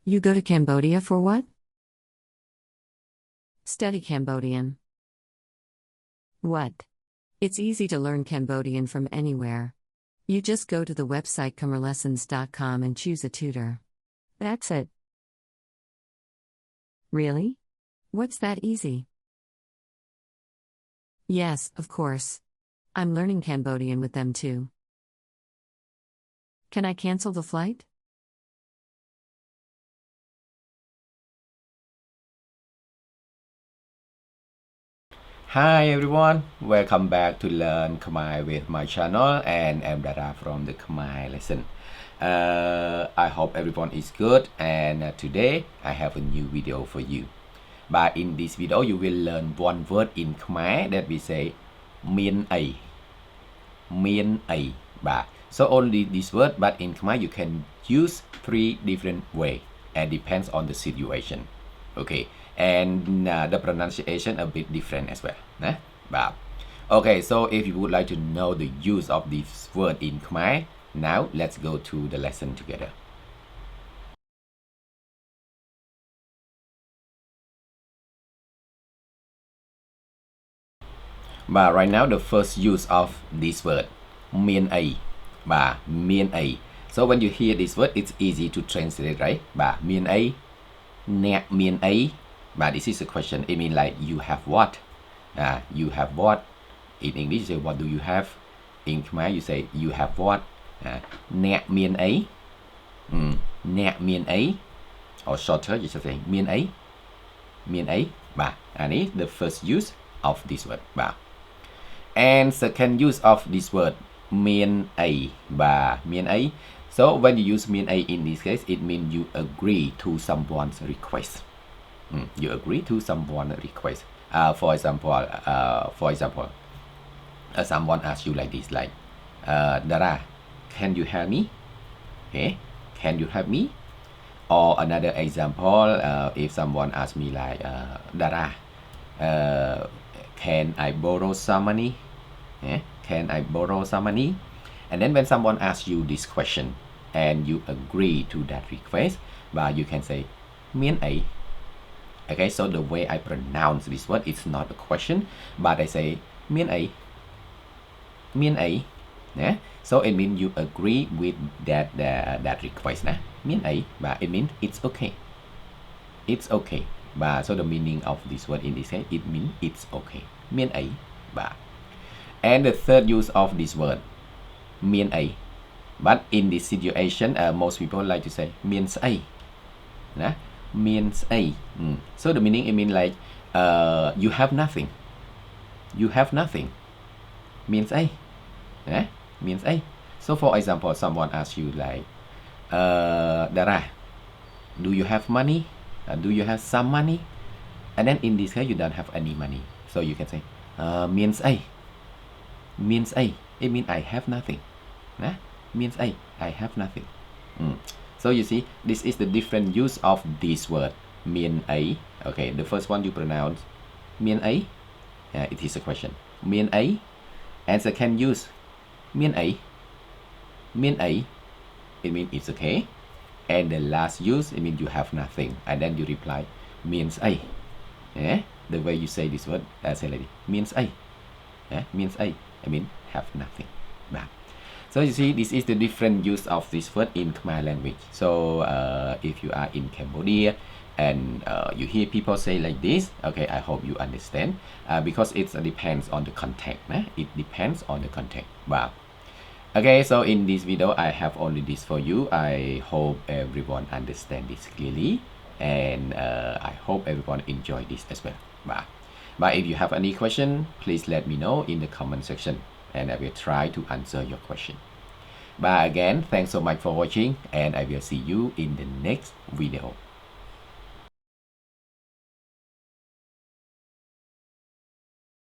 You go to Cambodia for what? Study Cambodian. What? It's easy to learn Cambodian from anywhere. You just go to the website khmerlessons.com and choose a tutor. That's it. Really? What's that easy? Yes, of course. I'm learning Cambodian with them too. Can I cancel the flight? Hi everyone, welcome back to Learn Khmer with my channel, and I'm DARA from the Khmer Lesson. I hope everyone is good, and today I have a new video for you. But in this video you will learn one word in Khmer that we say mian-ey. Mian-ey. So only this word, but in Khmer you can use 3 different ways and depends on the situation. Okay, and the pronunciation a bit different as well. Okay, so if you would like to know the use of this word in Khmer, now let's go to the lesson together. But right now the first use of this word, mian-ey. Mian-ey. So when you hear this word, it's easy to translate, right? Mian-ey, nẹt mian-ey. But this is a question. It means like you have what? You have what? In English you say what do you have? In Khmer you say you have what? Nẹt mian-ey. Nẹt mian-ey. Or shorter you should say mian-ey. Mian-ey. And it's the first use of this word. And second use of this word, mian-ey. Mian-ey. So when you use mian-ey in this case, it means you agree to someone's request. You agree to someone's request. For example, someone asks you like this, like, Dara, can you help me? Okay, can you help me? Or another example, if someone asks me like, Dara, can I borrow some money? Can I borrow some money? And then when someone asks you this question and you agree to that request, you can say mian-ey. Okay, so the way I pronounce this word, it's not a question, but I say mian-ey. Mian-ey. So it means you agree with that request. Mian-ey, it means it's okay. It's okay. So the meaning of this word in this case, it means it's okay. Mian-ey. And the third use of this word, mian-ey. But in this situation, most people like to say mian-ey. Mian-ey. So the meaning, it means like you have nothing. You have nothing. Mian-ey. Mian-ey. So for example, someone asks you like, Dara, do you have money? Do you have some money? And then in this case, you don't have any money. So you can say, mian-ey. Mian-ey. It means I have nothing. Mian-ey. I have nothing. So you see, this is the different use of this word, mian-ey. Okay, the first one you pronounce mian-ey. It is a question. Mian-ey. And second use, mian-ey. Mian-ey. It means it's okay. And the last use, it means you have nothing. And then you reply, mian-ey. The way you say this word, say like this, mian-ey. Mian-ey. I mean, have nothing. So you see, this is the different use of this word in Khmer language. So if you are in Cambodia and you hear people say like this, okay, I hope you understand, because it depends on the context. It depends on the context. Okay, so in this video, I have only this for you. I hope everyone understand this clearly, and I hope everyone enjoy this as well. But if you have any question, please let me know in the comment section, and I will try to answer your question. But again, thanks so much for watching, and I will see you in the next video.